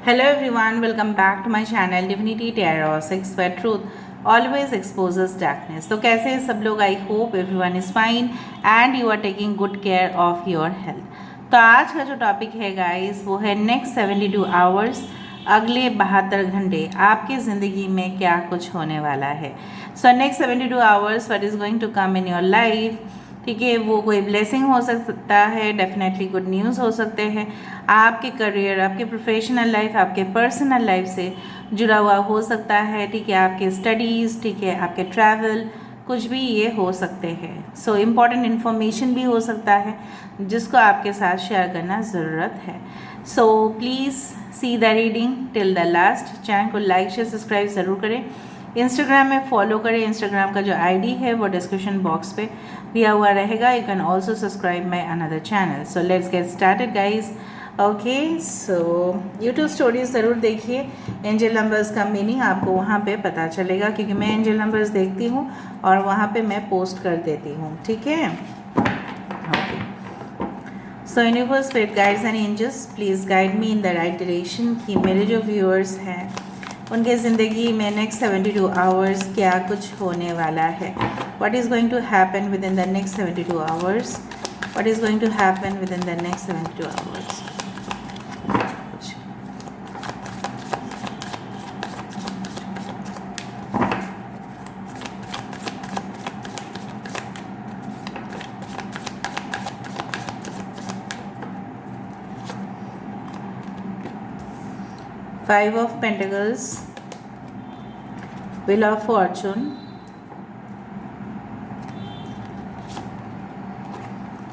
Hello everyone, welcome back to my channel Divinity Tarot 6 where truth always exposes darkness. तो कैसे हैं सब लोग? I hope everyone is fine and you are taking good care of your health. तो आज का जो topic है गाइस वो है नेक्स्ट 72 आवर्स, अगले 72 घंटे आपकी ज़िंदगी में क्या कुछ होने वाला है। So next 72 hours what is going to come in your life. ठीक है, वो कोई ब्लेसिंग हो सकता है, डेफिनेटली गुड न्यूज़ हो सकते हैं, आपके करियर, आपके प्रोफेशनल लाइफ, आपके पर्सनल लाइफ से जुड़ा हुआ हो सकता है। ठीक है, आपके स्टडीज़, ठीक है, आपके ट्रैवल, कुछ भी ये हो सकते हैं। सो इम्पॉर्टेंट इन्फॉर्मेशन भी हो सकता है जिसको आपके साथ शेयर करना ज़रूरत है। So please see the reading till the last. Channel को लाइक शेयर सब्सक्राइब ज़रूर करें। इंस्टाग्राम में फॉलो करें। इंस्टाग्राम का जो आईडी है वो डिस्क्रिप्शन बॉक्स पे दिया हुआ रहेगा। You can also subscribe my another channel. So let's get started guys. Okay, so YouTube stories ज़रूर देखिए। एंजल नंबर्स का मीनिंग आपको वहाँ पे पता चलेगा, क्योंकि मैं एंजल नंबर्स देखती हूँ और वहाँ पे मैं पोस्ट कर देती हूँ। ठीक है, okay. So universe, spirit guides and angels, please guide me in the right direction कि मेरे जो व्यूअर्स हैं उनके ज़िंदगी में नेक्स्ट 72 आवर्स क्या कुछ होने वाला है। What is going to happen with in the next 72 hours. What is going to happen with in the next 72 hours. 5 of Pentacles, Wheel of Fortune,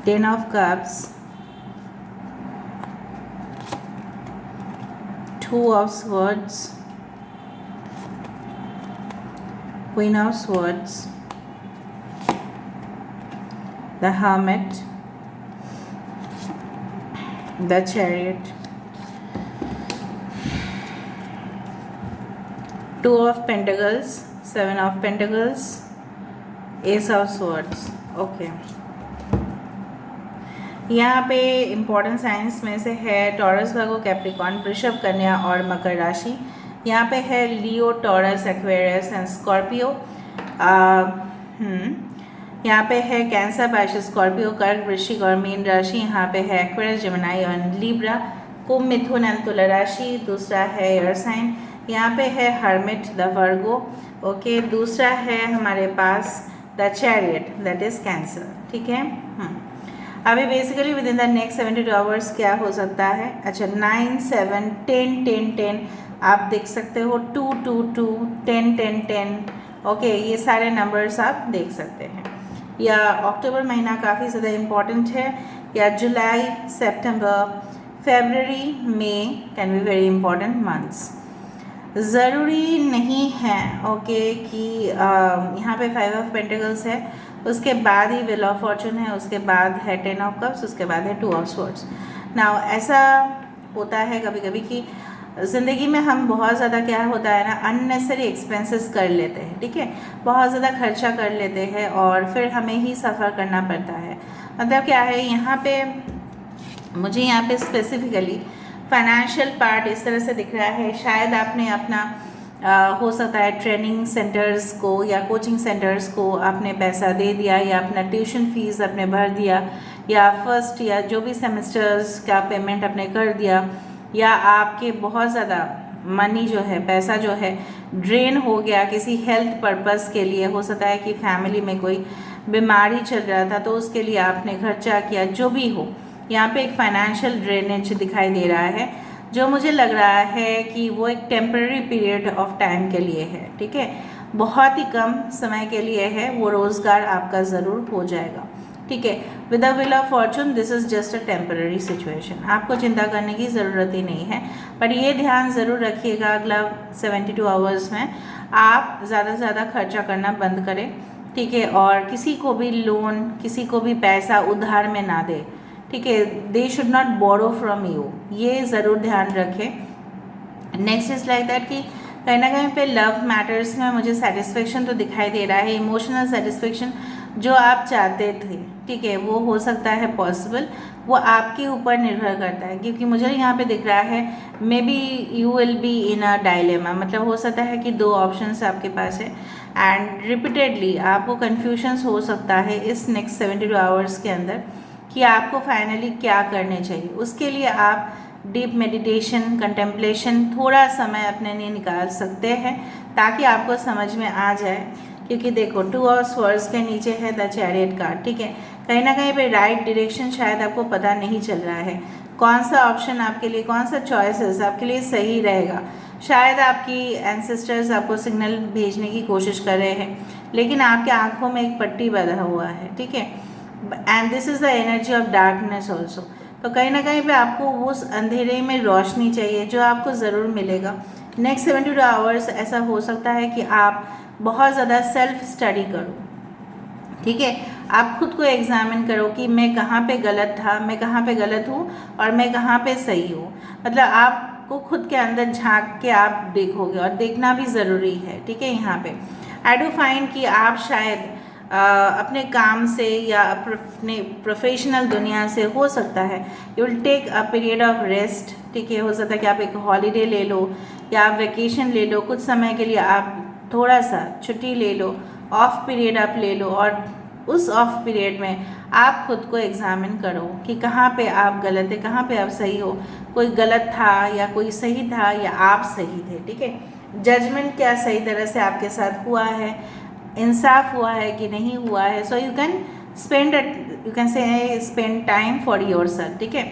10 of Cups, 2 of Swords, Queen of Swords, the Hermit, the Chariot, 2 of Pentacles, 7 of Pentacles, Ace of Swords। Okay, यहाँ पे important science में से है taurus, वर्गो, Capricorn, वृषभ, कन्या और मकर राशि। यहाँ पे है लियो, टॉरस, एक्वेरियस एंड स्कॉर्पियो। यहाँ पे है कैंसर, पाइसेस, स्कॉर्पियो, कर्क, वृश्चिक और मीन राशि। यहाँ पे है एक्वेरियस, जेमिनी और लिब्रा, कुंभ, मिथुन एंड तुला राशि। दूसरा है एयर साइन। यहाँ पे है हर्मिट, द वर्गो। ओके, दूसरा है हमारे पास the chariot, that is cancer. ठीक है, अभी basically with in the next 72 hours क्या हो सकता है। अच्छा, 9, 7, 10, 10, 10 आप देख सकते हो, 2, 2, 2, 10, 10, 10। ओके, ये सारे नंबर्स आप देख सकते हैं। या अक्टूबर महीना काफ़ी ज़्यादा इम्पॉर्टेंट है, या July, September, February, May can be very important months. ज़रूरी नहीं है ओके कि यहाँ पे 5 ऑफ पेंटिकल्स है, उसके बाद ही व्हील ऑफ फॉर्चून है, उसके बाद है 10 ऑफ कप्स, उसके बाद है 2 ऑफ स्वॉर्ड्स। नाउ ऐसा होता है कभी कभी कि ज़िंदगी में हम बहुत ज़्यादा क्या होता है ना, अननेसेसरी एक्सपेंसेस कर लेते हैं। ठीक है, बहुत ज़्यादा खर्चा कर लेते हैं और फिर हमें ही सफ़र करना पड़ता है। मतलब क्या है, यहाँ पे मुझे यहाँ पे स्पेसिफिकली फाइनेंशियल पार्ट इस तरह से दिख रहा है। शायद आपने अपना हो सकता है ट्रेनिंग सेंटर्स को या कोचिंग सेंटर्स को आपने पैसा दे दिया, या अपना ट्यूशन फीस आपने भर दिया, या फर्स्ट या जो भी सेमेस्टर्स का पेमेंट आपने कर दिया, या आपके बहुत ज़्यादा मनी जो है, पैसा जो है ड्रेन हो गया किसी हेल्थ पर्पस के लिए। हो सकता है कि फैमिली में कोई बीमारी चल रहा था तो उसके लिए आपने खर्चा किया, जो भी हो। यहाँ पे एक फाइनेंशियल ड्रेनेज दिखाई दे रहा है, जो मुझे लग रहा है कि वो एक टेम्पररी पीरियड ऑफ टाइम के लिए है। ठीक है, बहुत ही कम समय के लिए है, वो रोज़गार आपका ज़रूर हो जाएगा। ठीक है, with the wheel of Fortune this is just a temporary situation, आपको चिंता करने की ज़रूरत ही नहीं है। पर ये ध्यान ज़रूर रखिएगा, अगला 72 आवर्स में आप ज़्यादा से ज़्यादा खर्चा करना बंद करें। ठीक है, और किसी को भी लोन, किसी को भी पैसा उधार में ना दे। ठीक है, they should not borrow from you, ये ज़रूर ध्यान रखें। नेक्स्ट इज़ लाइक दैट कि कहीं ना कहीं पे लव मैटर्स में मुझे सेटिस्फेक्शन तो दिखाई दे रहा है, इमोशनल सेटिस्फेक्शन जो आप चाहते थे। ठीक है, वो हो सकता है पॉसिबल, वो आपके ऊपर निर्भर करता है, क्योंकि मुझे यहाँ पे दिख रहा है may be you will be in a dilemma, मतलब हो सकता है कि दो ऑप्शंस आपके पास है एंड रिपीटेडली आपको कन्फ्यूजन्स हो सकता है इस नेक्स्ट 72 आवर्स के अंदर कि आपको फाइनली क्या करने चाहिए। उसके लिए आप डीप मेडिटेशन, कंटेम्पलेशन थोड़ा समय अपने लिए निकाल सकते हैं ताकि आपको समझ में आ जाए। क्योंकि देखो 2 ऑफ स्वर्ड्स के नीचे है द चैरियट कार्ड, ठीक है, कहीं ना कहीं पे राइट डायरेक्शन शायद आपको पता नहीं चल रहा है, कौन सा ऑप्शन आपके लिए, कौन सा चॉइसेस आपके लिए सही रहेगा। शायद आपकी एंसेस्टर्स आपको सिग्नल भेजने की कोशिश कर रहे हैं, लेकिन आपके आंखों में एक पट्टी बंधा हुआ है, ठीक है, and this is the energy of darkness also. तो कहीं ना कहीं पे आपको उस अंधेरे में रोशनी चाहिए, जो आपको ज़रूर मिलेगा। नेक्स्ट 72 आवर्स ऐसा हो सकता है कि आप बहुत ज़्यादा सेल्फ स्टडी करो, ठीक है, आप खुद को एग्जामिन करो कि मैं कहाँ पे गलत था, मैं कहाँ पे गलत हूँ और मैं कहाँ पे सही हूँ। मतलब आपको खुद के अंदर झांक के आप देखोगे, और देखना भी ज़रूरी है, ठीक है। यहाँ पे आई डू फाइंड कि आप शायद अपने काम से या अपने प्रोफेशनल दुनिया से हो सकता है you will take a period of rest, ठीक है। हो सकता है कि आप एक हॉलीडे ले लो या आप वेकेशन ले लो, कुछ समय के लिए आप थोड़ा सा छुट्टी ले लो, ऑफ पीरियड आप ले लो, और उस ऑफ पीरियड में आप खुद को एग्जामिन करो कि कहाँ पे आप गलत है, कहाँ पे आप सही हो, कोई गलत था या कोई सही था या आप सही थे, ठीक है। जजमेंट क्या सही तरह से आपके साथ हुआ है, इंसाफ हुआ है कि नहीं हुआ है। So you can spend time for your self, ठीक है।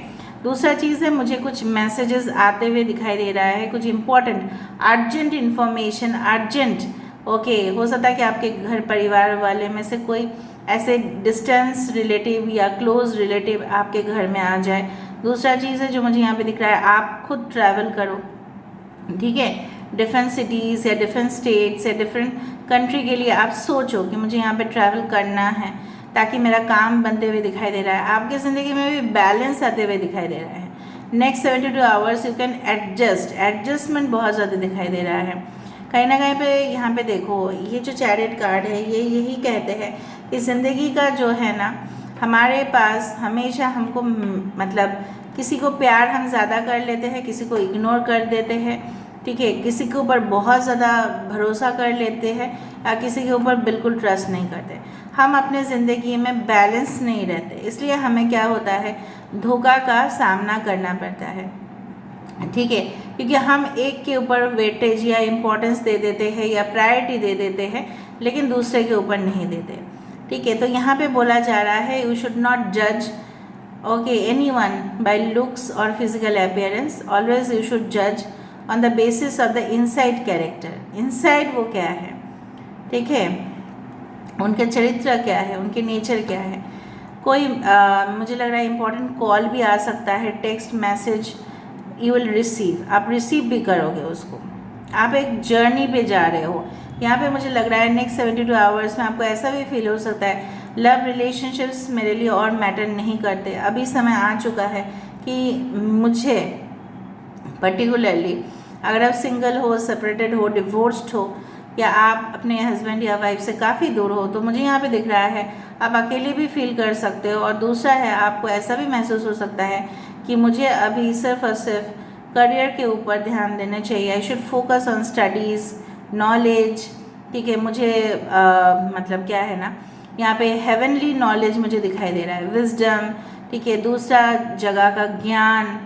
दूसरा चीज़ है, मुझे कुछ मैसेजेस आते हुए दिखाई दे रहा है, कुछ important urgent information, urgent, okay. हो सकता है कि आपके घर परिवार वाले में से कोई ऐसे डिस्टेंस रिलेटिव या क्लोज रिलेटिव आपके घर में आ जाए। दूसरा चीज़ है जो मुझे यहाँ पे दिख रहा है, आप खुद ट्रैवल करो, ठीक है, डिफरेंट सिटीज़ या डिफरेंट स्टेट्स या डिफरेंट कंट्री के लिए आप सोचो कि मुझे यहाँ पे ट्रैवल करना है ताकि मेरा काम बनते हुए दिखाई दे रहा है, आपकी ज़िंदगी में भी बैलेंस आते हुए दिखाई दे रहा है। Next 72 hours you can adjustment बहुत ज़्यादा दिखाई दे रहा है। कहीं ना कहीं पे यहाँ पे देखो, ये जो चैरियट कार्ड है ये यही कहते हैं कि ज़िंदगी का जो है ना, हमारे पास हमेशा हमको मतलब किसी को प्यार हम ज़्यादा कर लेते हैं, किसी को इग्नोर कर देते हैं, ठीक है, किसी के ऊपर बहुत ज़्यादा भरोसा कर लेते हैं या किसी के ऊपर बिल्कुल ट्रस्ट नहीं करते। हम अपने ज़िंदगी में बैलेंस नहीं रहते, इसलिए हमें क्या होता है, धोखा का सामना करना पड़ता है, ठीक है, क्योंकि हम एक के ऊपर वेटेज या इम्पोर्टेंस दे देते हैं या प्रायोरिटी दे देते हैं, लेकिन दूसरे के ऊपर नहीं देते, ठीक है। तो यहाँ पे बोला जा रहा है यू शुड नॉट जज ओके एनीवन बाय लुक्स और physical appearance, always you should जज on the basis of the inside character. Inside वो क्या है, ठीक है, उनके चरित्र क्या है, उनके नेचर क्या है। कोई मुझे लग रहा है इम्पोर्टेंट कॉल भी आ सकता है, text message you will receive, आप रिसीव भी करोगे उसको। आप एक जर्नी पे जा रहे हो। यहाँ पे मुझे लग रहा है नेक्स्ट 72 आवर्स में आपको ऐसा भी फील हो सकता है लव रिलेशनशिप्स मेरे लिए और मैटर नहीं करते। अभी समय आ चुका है कि मुझे पर्टिकुलरली, अगर आप सिंगल हो, सेपरेटेड हो, डिवोर्स्ड हो, या आप अपने हस्बैंड या वाइफ से काफ़ी दूर हो, तो मुझे यहाँ पे दिख रहा है आप अकेले भी फील कर सकते हो। और दूसरा है, आपको ऐसा भी महसूस हो सकता है कि मुझे अभी सिर्फ और सिर्फ करियर के ऊपर ध्यान देना चाहिए, I should focus on studies, knowledge, ठीक है। मुझे मतलब क्या है ना, यहाँ पे हेवनली नॉलेज मुझे दिखाई दे रहा है, विजडम, ठीक है। दूसरा जगह का ज्ञान,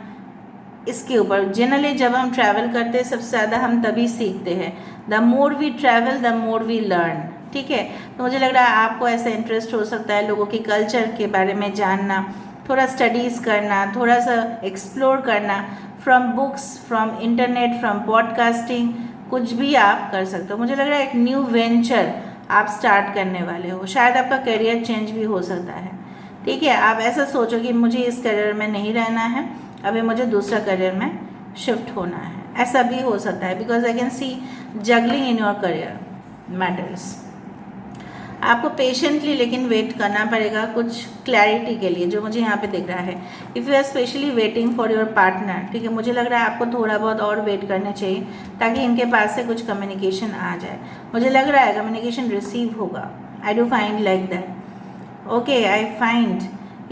इसके ऊपर जनरली जब हम ट्रैवल करते हैं सबसे ज़्यादा हम तभी सीखते हैं, the more we travel the more we learn, ठीक है। तो मुझे लग रहा है आपको ऐसा इंटरेस्ट हो सकता है लोगों के कल्चर के बारे में जानना, थोड़ा स्टडीज़ करना, थोड़ा सा एक्सप्लोर करना, from books, from internet, from podcasting, कुछ भी आप कर सकते हो। मुझे लग रहा है एक न्यू वेंचर आप स्टार्ट करने वाले हो, शायद आपका करियर चेंज भी हो सकता है, ठीक है। आप ऐसा सोचो कि मुझे इस करियर में नहीं रहना है, अभी मुझे दूसरा करियर में शिफ्ट होना है, ऐसा भी हो सकता है, because I can see juggling in your career matters. आपको पेशेंटली लेकिन वेट करना पड़ेगा कुछ क्लैरिटी के लिए, जो मुझे यहाँ पे दिख रहा है। If you are specially waiting for your partner, ठीक है, मुझे लग रहा है आपको थोड़ा बहुत और वेट करना चाहिए ताकि इनके पास से कुछ कम्युनिकेशन आ जाए। मुझे लग रहा है कम्युनिकेशन रिसीव होगा, I do find like that, okay. I find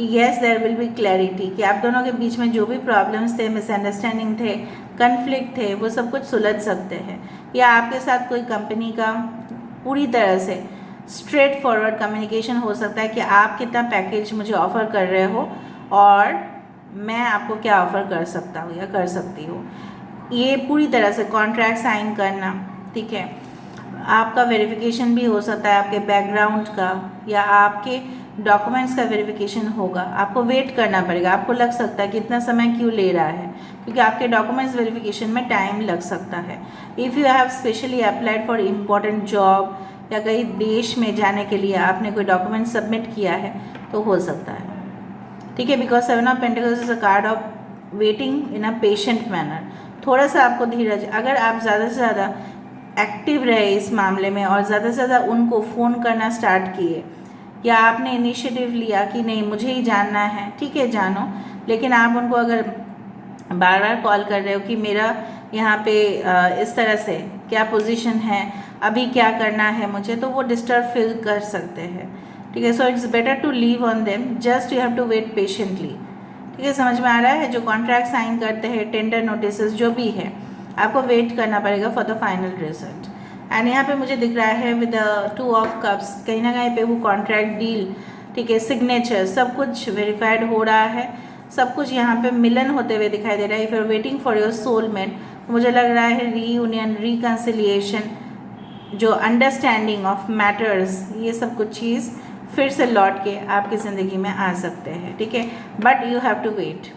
yes there will be clarity, कि आप दोनों के बीच में जो भी प्रॉब्लम्स थे, मिसअंडरस्टैंडिंग थे, कन्फ्लिक्ट थे, वो सब कुछ सुलझ सकते हैं। या आपके साथ कोई कंपनी का पूरी तरह से स्ट्रेट फॉरवर्ड कम्युनिकेशन हो सकता है कि आप कितना पैकेज मुझे ऑफ़र कर रहे हो और मैं आपको क्या ऑफ़र कर सकता हूँ या कर सकती हूँ। ये पूरी तरह से कॉन्ट्रैक्ट साइन करना, ठीक है। आपका वेरिफिकेशन भी हो सकता है, आपके बैकग्राउंड का या आपके डॉक्यूमेंट्स का वेरिफिकेशन होगा। आपको वेट करना पड़ेगा, आपको लग सकता है कि इतना समय क्यों ले रहा है, क्योंकि आपके डॉक्यूमेंट्स वेरिफिकेशन में टाइम लग सकता है। If you have specially applied for important job या कहीं देश में जाने के लिए आपने कोई डॉक्यूमेंट सबमिट किया है तो हो सकता है, ठीक है। Because 7 of pentacles is a card of waiting in a patient manner. थोड़ा सा आपको धीरज, अगर आप ज़्यादा से ज़्यादा एक्टिव रहे इस मामले में और ज़्यादा से ज़्यादा उनको फ़ोन करना स्टार्ट किए या आपने इनिशिएटिव लिया कि नहीं मुझे ही जानना है, ठीक है जानो, लेकिन आप उनको अगर बार बार कॉल कर रहे हो कि मेरा यहाँ पे इस तरह से क्या पोजीशन है, अभी क्या करना है मुझे, तो वो डिस्टर्ब फील कर सकते हैं, ठीक है। So it's better to leave on them, just you have to wait patiently, ठीक है। समझ में आ रहा है? जो कॉन्ट्रैक्ट साइन करते हैं, टेंडर नोटिस जो भी है, आपको वेट करना पड़ेगा for the final result. And यहाँ पे मुझे दिख रहा है विद 2 ऑफ कप्स, कहीं ना कहीं पे वो कॉन्ट्रैक्ट डील, ठीक है, सिग्नेचर सब कुछ वेरीफाइड हो रहा है, सब कुछ यहाँ पे मिलन होते हुए दिखाई दे रहा है। If you are waiting for your soulmate, मुझे लग रहा है रीयूनियन, रिकन्सिलिएशन, जो अंडरस्टैंडिंग ऑफ मैटर्स, ये सब कुछ चीज़ फिर से लौट के आपकी ज़िंदगी में आ सकते हैं, ठीक है। But you have to wait,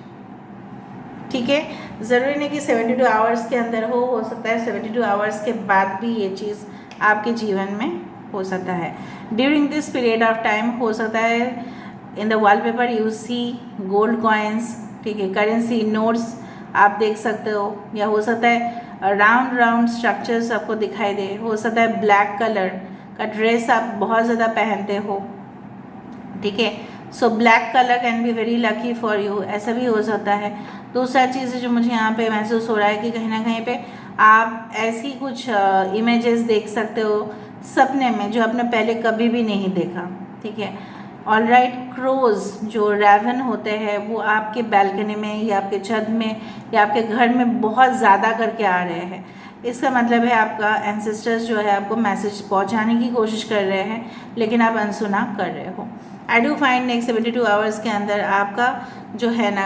ठीक है। ज़रूरी नहीं कि 72 आवर्स के अंदर हो सकता है 72 आवर्स के बाद भी ये चीज़ आपके जीवन में हो सकता है। During this period of time हो सकता है in the wallpaper you see gold coins, ठीक है, करेंसी नोट्स आप देख सकते हो, या हो सकता है राउंड राउंड स्ट्रक्चर्स आपको दिखाई दे, हो सकता है ब्लैक कलर का ड्रेस आप बहुत ज़्यादा पहनते हो, ठीक है। So black colour can be very lucky for you, ऐसा भी हो सकता है। दूसरा चीज़ जो मुझे यहाँ पे महसूस हो रहा है कि कहीं ना कहीं पे आप ऐसी कुछ इमेजेस देख सकते हो सपने में जो आपने पहले कभी भी नहीं देखा, ठीक है। ऑल राइट, क्रोज जो रैवन होते हैं वो आपके बैल्कनी में या आपके छत में या आपके घर में बहुत ज़्यादा करके आ रहे हैं। इसका मतलब है आपका एंसेस्टर्स जो है आपको मैसेज पहुंचाने की कोशिश कर रहे हैं, लेकिन आप अनसुना कर रहे हो। आई डू फाइंड नेक्स्ट 72 आवर्स के अंदर आपका जो है ना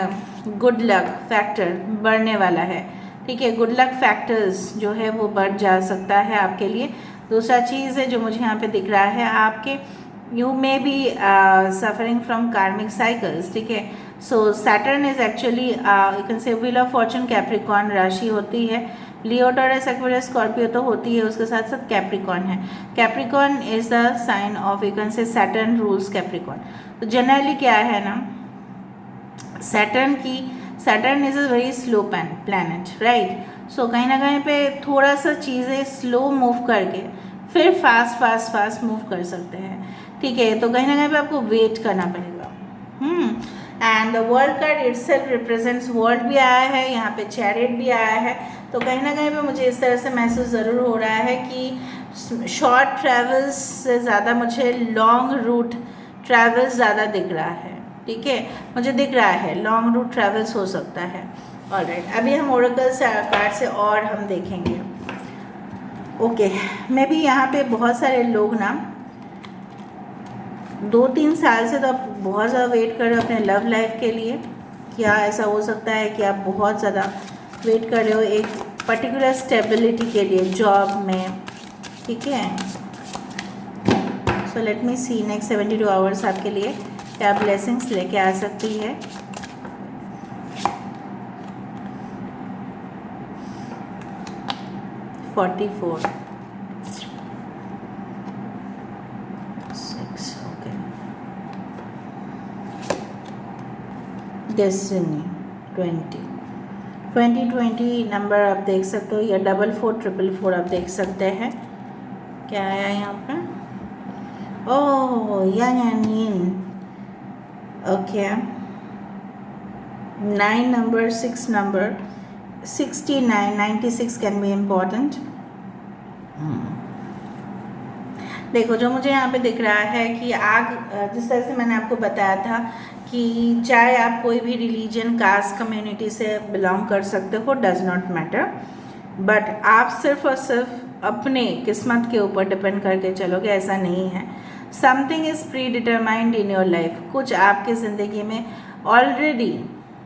गुड लक फैक्टर बढ़ने वाला है, ठीक है। गुड लक फैक्टर्स जो है वो बढ़ जा सकता है आपके लिए। दूसरा चीज़ है जो मुझे यहाँ पे दिख रहा है, आपके you may be suffering from karmic cycles, ठीक है। So Saturn is actually you can say wheel of fortune, Capricorn राशि होती है, लियो, टॉरस, एक्वेरियस, स्कॉर्पियो तो होती है, उसके साथ साथ कैप्रिकॉर्न है। Capricorn is the sign of you can say Saturn rules Capricorn. तो जनरली क्या है ना, Saturn is a very slow planet, right. So कहीं ना कहीं पे थोड़ा सा चीज़ें स्लो मूव करके फिर फास्ट मूव कर सकते हैं, ठीक है। तो कहीं ना कहीं पे आपको वेट करना पड़ेगा। And the world card itself represents world भी आया है, यहाँ पे चैरियट भी आया है। तो कहीं ना कहीं पे मुझे इस तरह से महसूस ज़रूर हो रहा है कि शॉर्ट ट्रैवल्स से ज़्यादा मुझे लॉन्ग रूट ट्रैवल्स ज़्यादा दिख रहा है, ठीक है। मुझे दिख रहा है लॉन्ग रूट ट्रैवल्स हो सकता है। ऑलराइट, अभी हम ओरेकल कार्ड से और हम देखेंगे। ओके, मैं भी यहाँ पे बहुत सारे लोग ना 2-3 साल से तो आप बहुत ज़्यादा वेट कर रहे हो अपने लव लाइफ के लिए। क्या ऐसा हो सकता है कि आप बहुत ज़्यादा वेट कर रहे हो एक पर्टिकुलर स्टेबिलिटी के लिए जॉब में, ठीक है। सो लेट मी सी नेक्स्ट 72 आवर्स आपके लिए क्या ब्लेसिंग्स लेके आ सकती है। Forty 6, okay. डेस्टिनी 20 नंबर आप देख सकते हो, या 4444 आप देख सकते हैं। क्या आया यहाँ पर? ओह यानीन, ओके। 9 नंबर, 6 नंबर, 69, 96 कैन बी इम्पॉर्टेंट। देखो जो मुझे यहाँ पे दिख रहा है कि आग, जिस तरह से मैंने आपको बताया था कि कि चाहे आप कोई भी रिलीजन, कास्ट, कम्युनिटी से बिलोंग कर सकते हो, डज नॉट मैटर, बट आप सिर्फ और सिर्फ अपने किस्मत के ऊपर डिपेंड करके चलोगे, ऐसा नहीं है। Something is pre determined in your life, कुछ आपकी ज़िंदगी में ऑलरेडी,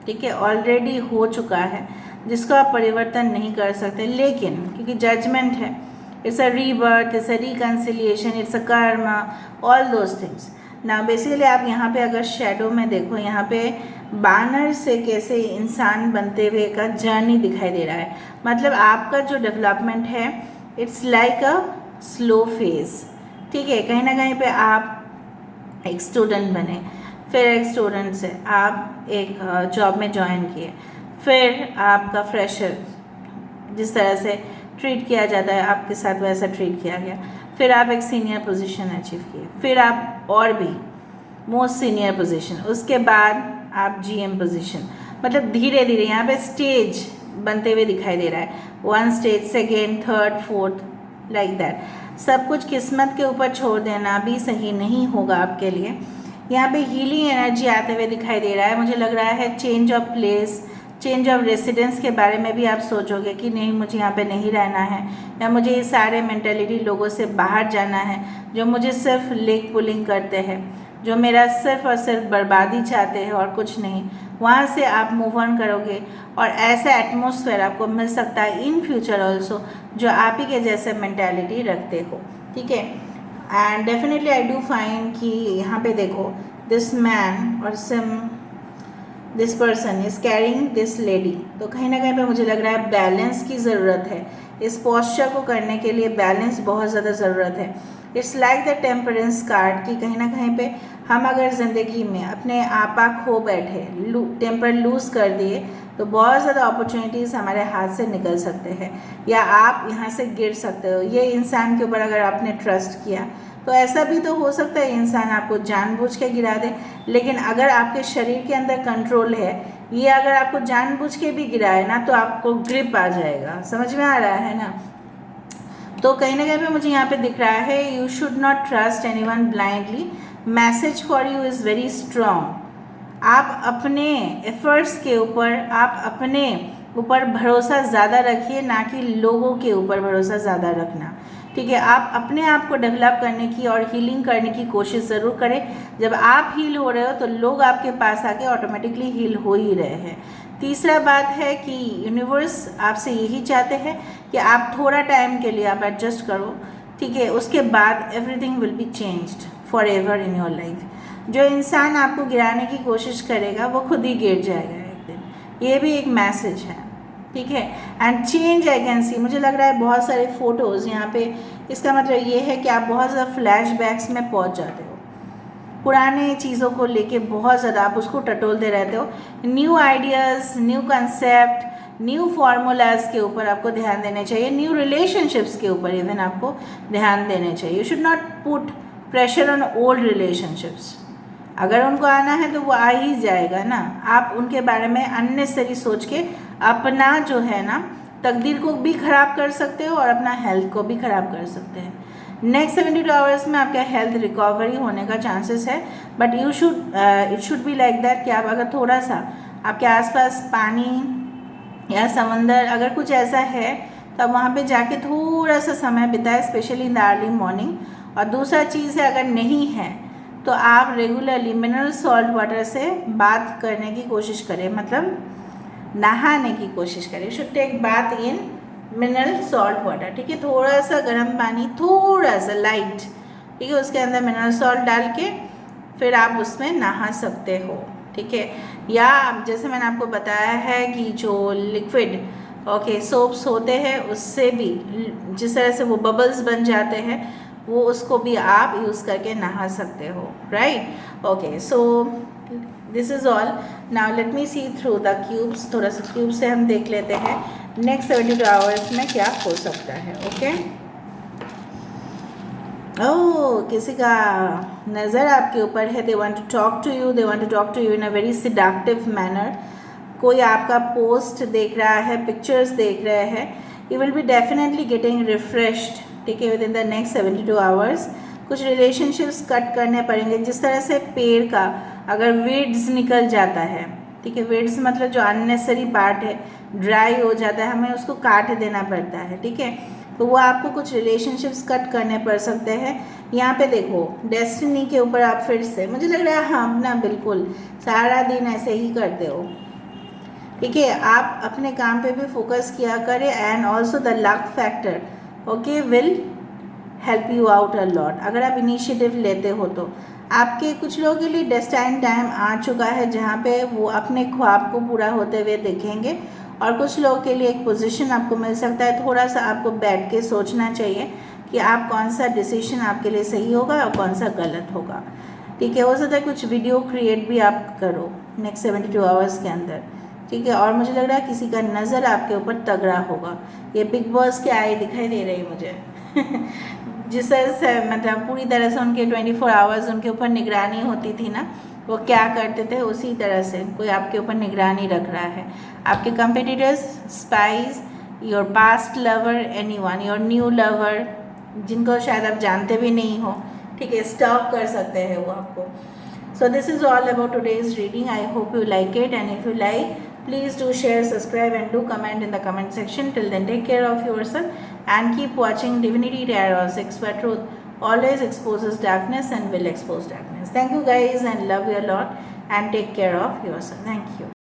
ठीक है, ऑलरेडी हो चुका है जिसको आप परिवर्तन नहीं कर सकते, लेकिन क्योंकि जजमेंट है, it's a rebirth, it's a reconciliation, it's a Karma, all those things. ना बेसिकली आप यहाँ पे अगर शेडो में देखो, यहाँ पे बानर से कैसे इंसान बनते हुए का जर्नी दिखाई दे रहा है। मतलब आपका जो डेवलपमेंट है it's like a slow phase, ठीक है। कहीं ना कहीं पे आप एक स्टूडेंट बने, फिर एक स्टूडेंट से आप एक जॉब में ज्वाइन किए, फिर आपका फ्रेशर जिस तरह से ट्रीट किया जाता है आपके साथ वैसा ट्रीट किया गया, फिर आप एक सीनियर पोजीशन अचीव किए, फिर आप और भी मोस्ट सीनियर पोजीशन, उसके बाद आप जीएम पोजीशन। मतलब धीरे धीरे यहाँ पे स्टेज बनते हुए दिखाई दे रहा है, 1 stage, second, third, fourth, like that. सब कुछ किस्मत के ऊपर छोड़ देना भी सही नहीं होगा आपके लिए। यहाँ पे हीलिंग एनर्जी आते हुए दिखाई दे रहा है। मुझे लग रहा है change of place, change of residence के बारे में भी आप सोचोगे कि नहीं, मुझे यहाँ पे नहीं रहना है, या मुझे ये सारे मेंटेलिटी लोगों से बाहर जाना है जो मुझे सिर्फ लेग पुलिंग करते हैं, जो मेरा सिर्फ और सिर्फ बर्बादी चाहते हैं और कुछ नहीं। वहाँ से आप मूव ऑन करोगे और ऐसा एटमॉस्फेयर आपको मिल सकता है इन फ्यूचर ऑल्सो जो आप ही के जैसे मेंटालिटी रखते हो, ठीक है। And definitely I do find कि यहाँ पे देखो दिस मैन और this person is carrying this lady, तो कहीं ना कहीं पे मुझे लग रहा है बैलेंस की ज़रूरत है। इस पोस्चर को करने के लिए बैलेंस बहुत ज़्यादा ज़रूरत है। It's like the temperance card कि कहीं ना कहीं पे हम अगर ज़िंदगी में अपने आपा खो बैठे, टेम्पर लूज़ कर दिए, तो बहुत ज़्यादा अपॉर्चुनिटीज़ हमारे हाथ से निकल सकते हैं, या आप यहाँ से गिर सकते हो। ये इंसान के ऊपर अगर आपने ट्रस्ट किया तो ऐसा भी तो हो सकता है इंसान आपको जानबूझ के गिरा दे, लेकिन अगर आपके शरीर के अंदर कंट्रोल है, ये अगर आपको जानबूझ के भी गिराए ना तो आपको ग्रिप आ जाएगा। समझ में आ रहा है ना? तो कहीं ना कहीं पे मुझे यहाँ पे दिख रहा है you should not trust anyone blindly, message for you is very strong. आप अपने एफर्ट्स के ऊपर, आप अपने ऊपर भरोसा ज़्यादा रखिए, ना कि लोगों के ऊपर भरोसा ज़्यादा रखना, ठीक है। आप अपने आप को डेवलप करने की और हीलिंग करने की कोशिश ज़रूर करें। जब आप हील हो रहे हो तो लोग आपके पास आके ऑटोमेटिकली हील हो ही रहे हैं। तीसरा बात है कि यूनिवर्स आपसे यही चाहते हैं कि आप थोड़ा टाइम के लिए आप एडजस्ट करो, ठीक है। उसके बाद everything will be changed for ever in your life. जो इंसान आपको गिराने की कोशिश करेगा वो खुद ही गिर जाएगा एक दिन। ये भी एक मैसेज है, ठीक है। And change I can see, मुझे लग रहा है बहुत सारे फोटोज़ यहाँ पे, इसका मतलब ये है कि आप बहुत ज़्यादा फ्लैशबैक्स में पहुँच जाते हो, पुराने चीज़ों को लेके बहुत ज़्यादा आप उसको टटोलते रहते हो। New ideas, new concept, new formulas के ऊपर आपको ध्यान देने चाहिए, न्यू रिलेशनशिप्स के ऊपर इवन आपको ध्यान देने चाहिए। You should not put pressure on old relationships. अगर उनको आना है तो वो आ ही जाएगा ना। आप उनके बारे में अननेसेसरी सोच के अपना जो है ना तकदीर को भी ख़राब कर सकते हो और अपना हेल्थ को भी ख़राब कर सकते हैं। नेक्स्ट 72 आवर्स में आपका हेल्थ रिकवरी होने का चांसेस है, but you should it should be like that कि आप अगर थोड़ा सा आपके आसपास पानी या समंदर अगर कुछ ऐसा है तो आप वहाँ पे जाके थोड़ा सा समय बिताएं, specially in the early morning. और दूसरा चीज़ है, अगर नहीं है तो आप रेगुलरली मिनरल सॉल्ट वाटर से बात करने की कोशिश करें, मतलब नहाने की कोशिश करें। Should take bath in mineral salt water, ठीक है। थोड़ा सा गर्म पानी, थोड़ा सा लाइट, ठीक है, उसके अंदर मिनरल सॉल्ट डाल के फिर आप उसमें नहा सकते हो, ठीक है। या जैसे मैंने आपको बताया है कि जो लिक्विड सोप्स होते हैं उससे भी जिस तरह से वो बबल्स बन जाते हैं वो उसको भी आप यूज़ करके नहा सकते हो, right. Okay, so this is all. Now let me see through the cubes. थोड़ा सा क्यूब से हम देख लेते हैं नेक्स्ट 72 आवर्स में क्या हो सकता है। ओके, ओह, किसी का नज़र आपके ऊपर है। They want to talk to you, they want to talk to you in a very seductive manner. कोई आपका पोस्ट देख रहा है, पिक्चर्स देख रहे हैं। You will be definitely getting refreshed, ठीक है, with in the next 72 hours. कुछ रिलेशनशिप्स कट करने पड़ेंगे। जिस तरह से पेड़ का अगर वीड्स निकल जाता है, ठीक है, वीड्स मतलब जो अननेसेसरी पार्ट है ड्राई हो जाता है, हमें उसको काट देना पड़ता है, ठीक है, तो वो आपको कुछ रिलेशनशिप्स कट करने पड़ सकते हैं। यहाँ पे देखो डेस्टिनी के ऊपर आप फिर से, मुझे लग रहा है हम ना बिल्कुल सारा दिन ऐसे ही करते हो, ठीक है, आप अपने काम पे भी फोकस किया करें and also the luck factor okay will help you out a lot. अगर आप इनिशिएटिव लेते हो तो आपके कुछ लोगों के लिए डेस्टाइन टाइम आ चुका है जहाँ पे वो अपने ख्वाब को पूरा होते हुए देखेंगे, और कुछ लोगों के लिए एक पोजीशन आपको मिल सकता है। थोड़ा सा आपको बैठ के सोचना चाहिए कि आप कौन सा डिसीजन आपके लिए सही होगा और कौन सा गलत होगा, ठीक है। हो सकता है कुछ वीडियो क्रिएट भी आप करो नेक्स्ट 72 आवर्स के अंदर, ठीक है। और मुझे लग रहा है किसी का नज़र आपके ऊपर तगड़ा होगा। ये बिग बॉस के आई दिखाई दे रही मुझे जिस तरह से मतलब पूरी तरह से उनके 24 आवर्स उनके ऊपर निगरानी होती थी ना, वो क्या करते थे उसी तरह से कोई आपके ऊपर निगरानी रख रहा है। आपके competitors, spies, your past lover, anyone, your new lover, जिनको शायद आप जानते भी नहीं हो, ठीक है, स्टॉप कर सकते हैं वो आपको। So this is all about today's reading. I hope you like it, and if you like, please do share, subscribe and do comment in the comment section. Till then, take care of yourself and keep watching Divinity Tarot 6, where truth always exposes darkness and will expose darkness. Thank you guys and love you a lot, and take care of yourself. Thank you.